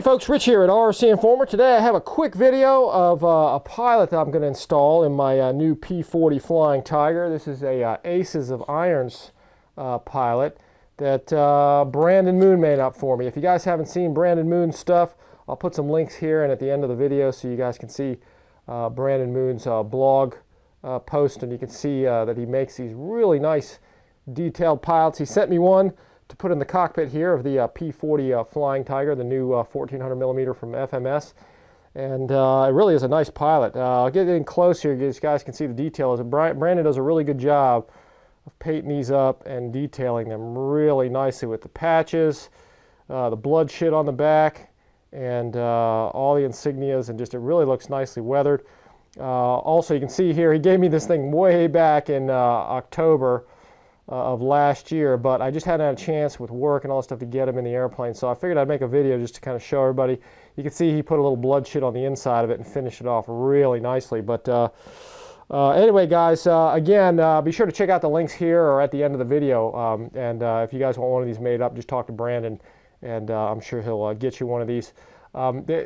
Hey folks, Rich here at RC Informer. Today I have a quick video of a pilot that I'm going to install in my new P40 Flying Tiger. This is a Aces of Irons pilot that Brandon Moon made up for me. If you guys haven't seen Brandon Moon's stuff, I'll put some links here and at the end of the video so you guys can see Brandon Moon's blog post, and you can see that he makes these really nice detailed pilots. He sent me one to put in the cockpit here of the P40 Flying Tiger, the new 1400 millimeter from FMS, and it really is a nice pilot. I'll get in close here so you guys can see the details. Brandon does a really good job of painting these up and detailing them really nicely with the patches, the blood shit on the back, and all the insignias, and just it really looks nicely weathered. Also, you can see here, he gave me this thing way back in October of last year, but I just hadn't had a chance with work and all that stuff to get him in the airplane, so I figured I'd make a video just to kind of show everybody. You can see he put a little blood shit on the inside of it and finished it off really nicely. But anyway, guys, again, be sure to check out the links here or at the end of the video, and if you guys want one of these made up, just talk to Brandon, and I'm sure he'll get you one of these.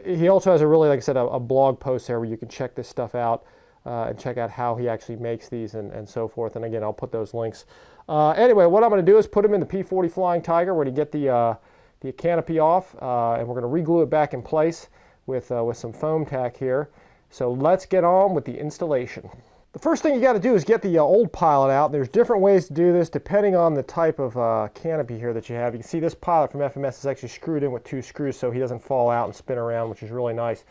He also has a really, like I said, a blog post there where you can check this stuff out and check out how he actually makes these and so forth, and again, I'll put those links. Anyway, what I'm going to do is put him in the P40 Flying Tiger. We're going to get the canopy off, and we're going to re-glue it back in place with some foam tack here. So let's get on with the installation. The first thing you got to do is get the old pilot out. There's different ways to do this depending on the type of canopy here that you have. You can see this pilot from FMS is actually screwed in with 2 screws so he doesn't fall out and spin around, which is really nice.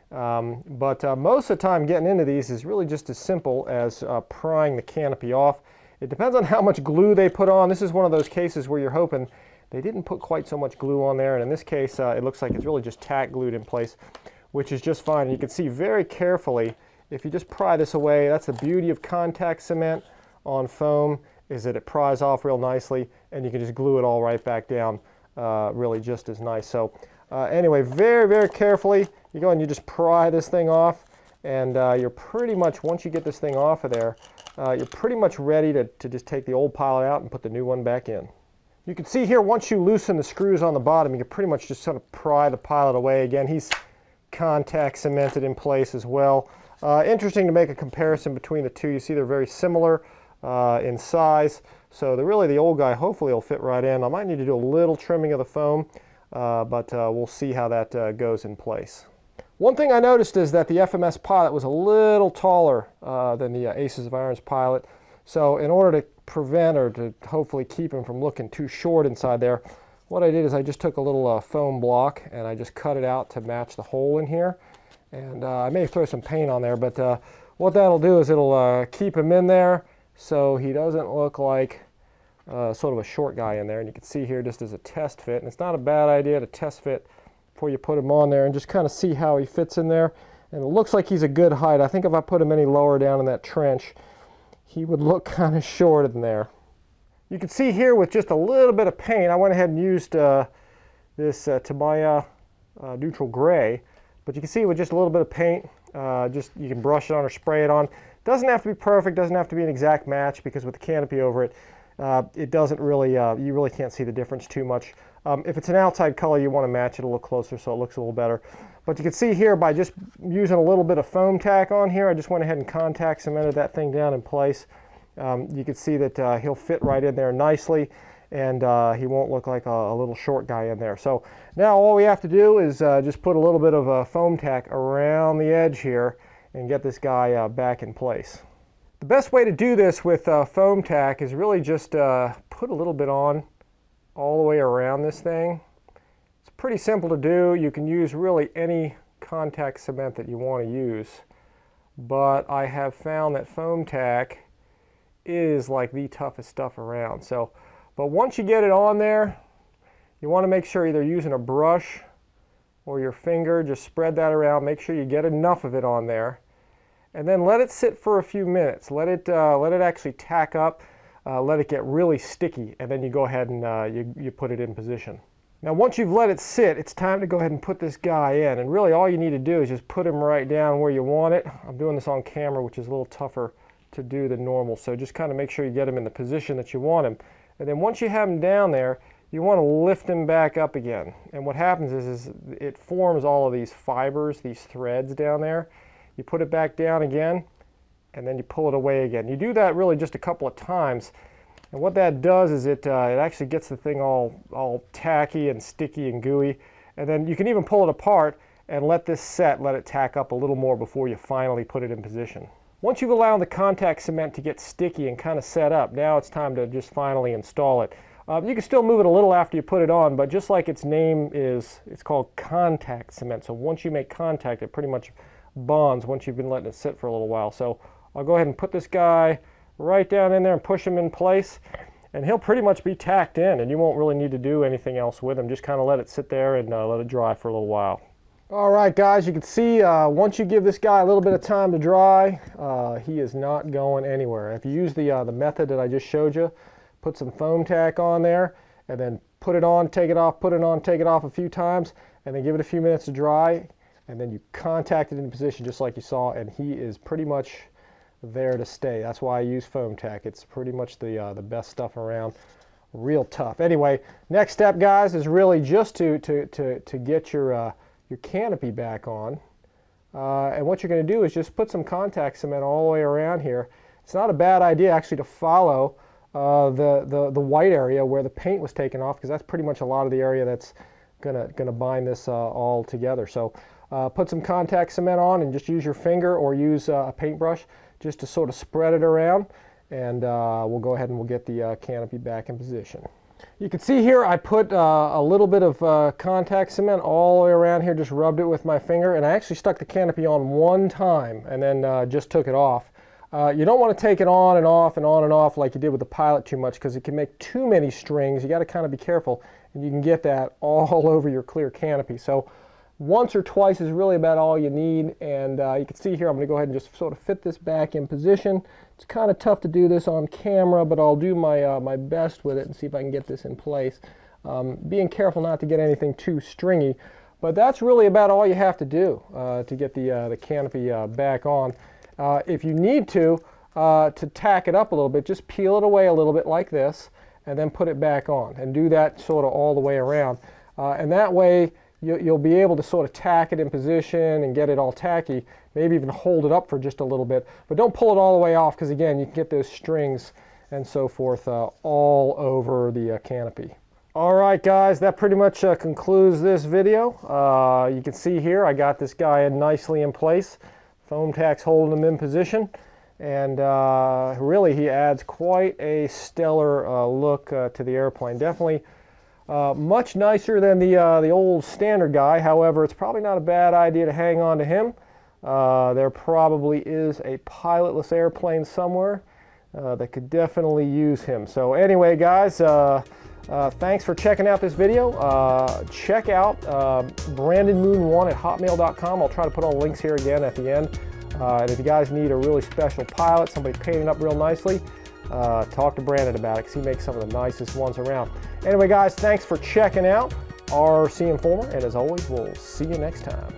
But most of the time getting into these is really just as simple as prying the canopy off. It depends on how much glue they put on. This is one of those cases where you're hoping they didn't put quite so much glue on there, and in this case it looks like it's really just tack glued in place, which is just fine. And you can see very carefully, if you just pry this away, that's the beauty of contact cement on foam, is that it pries off real nicely, and you can just glue it all right back down really just as nice. So anyway, very, very carefully, you go and you just pry this thing off, and you're pretty much, once you get this thing off of there, you're pretty much ready to just take the old pilot out and put the new one back in. You can see here, once you loosen the screws on the bottom, you can pretty much just sort of pry the pilot away. Again, he's contact cemented in place as well. Interesting to make a comparison between the two. You see they're very similar in size. So really the old guy hopefully will fit right in. I might need to do a little trimming of the foam, but we'll see how that goes in place. One thing I noticed is that the FMS pilot was a little taller than the Aces of Irons pilot. So in order to prevent or to hopefully keep him from looking too short inside there, what I did is I just took a little foam block and I just cut it out to match the hole in here. And I may throw some paint on there, but what that'll do is it'll keep him in there so he doesn't look like sort of a short guy in there. And you can see here just as a test fit, and it's not a bad idea to test fit before you put him on there and just kind of see how he fits in there. And it looks like he's a good height. I think if I put him any lower down in that trench, he would look kind of short in there. You can see here with just a little bit of paint, I went ahead and used this Tamiya neutral gray, but you can see with just a little bit of paint, just you can brush it on or spray it on. Doesn't have to be perfect, doesn't have to be an exact match, because with the canopy over it, it doesn't really, you really can't see the difference too much. If it's an outside color, you want to match it a little closer so it looks a little better. But you can see here, by just using a little bit of foam tack on here, I just went ahead and contact cemented that thing down in place. You can see that he'll fit right in there nicely, and he won't look like a little short guy in there. So now all we have to do is just put a little bit of foam tack around the edge here and get this guy back in place. The best way to do this with foam tack is really just put a little bit on all the way around this thing. It's pretty simple to do. You can use really any contact cement that you want to use, but I have found that foam tack is like the toughest stuff around. So, but once you get it on there, you want to make sure either using a brush or your finger, just spread that around, make sure you get enough of it on there, and then let it sit for a few minutes. Let it actually tack up. Let it get really sticky, and then you go ahead and you put it in position. Now once you've let it sit, it's time to go ahead and put this guy in, and really all you need to do is just put him right down where you want it. I'm doing this on camera, which is a little tougher to do than normal, so just kind of make sure you get him in the position that you want him. And then once you have him down there, you want to lift him back up again. And what happens is it forms all of these fibers, these threads down there. You put it back down again, and then you pull it away again. You do that really just a couple of times. And what that does is it actually gets the thing all tacky and sticky and gooey. And then you can even pull it apart and let this set, let it tack up a little more before you finally put it in position. Once you've allowed the contact cement to get sticky and kind of set up, now it's time to just finally install it. You can still move it a little after you put it on, but just like its name is, it's called contact cement. So once you make contact, it pretty much bonds once you've been letting it sit for a little while. So I'll go ahead and put this guy right down in there and push him in place, and he'll pretty much be tacked in, and you won't really need to do anything else with him. Just kind of let it sit there and let it dry for a little while. All right, guys, you can see once you give this guy a little bit of time to dry, he is not going anywhere. If you use the method that I just showed you, put some foam tack on there, and then put it on, take it off, put it on, take it off a few times, and then give it a few minutes to dry, and then you contact it in position just like you saw, and he is pretty much there to stay. That's why I use foam tack. It's pretty much the best stuff around. Real tough. Anyway, next step, guys, is really just to get your canopy back on. And what you're going to do is just put some contact cement all the way around here. It's not a bad idea actually to follow the white area where the paint was taken off, because that's pretty much a lot of the area that's gonna bind this all together. So put some contact cement on and just use your finger or use a paintbrush just to sort of spread it around, and we'll go ahead and we'll get the canopy back in position. You can see here I put a little bit of contact cement all the way around here, just rubbed it with my finger, and I actually stuck the canopy on one time and then just took it off. You don't want to take it on and off and on and off like you did with the Pilot too much, because it can make too many strings. You got to kind of be careful, and you can get that all over your clear canopy. So once or twice is really about all you need, and you can see here I'm going to go ahead and just sort of fit this back in position. It's kind of tough to do this on camera, but I'll do my best with it and see if I can get this in place. Being careful not to get anything too stringy, but that's really about all you have to do to get the canopy back on. If you need to tack it up a little bit, just peel it away a little bit like this, and then put it back on, and do that sort of all the way around. And that way you'll be able to sort of tack it in position and get it all tacky, maybe even hold it up for just a little bit. But don't pull it all the way off, because again, you can get those strings and so forth all over the canopy. All right, guys, that pretty much concludes this video. You can see here I got this guy nicely in place. Foam tack's holding him in position, and really he adds quite a stellar look to the airplane. Definitely much nicer than the old standard guy. However, it's probably not a bad idea to hang on to him. There probably is a pilotless airplane somewhere that could definitely use him. So anyway, guys, thanks for checking out this video. Check out brandonmoon1@hotmail.com. I'll try to put all the links here again at the end. And if you guys need a really special pilot, somebody painted up real nicely, talk to Brandon about it, because he makes some of the nicest ones around. Anyway, guys, thanks for checking out RC Informer, and as always, we'll see you next time.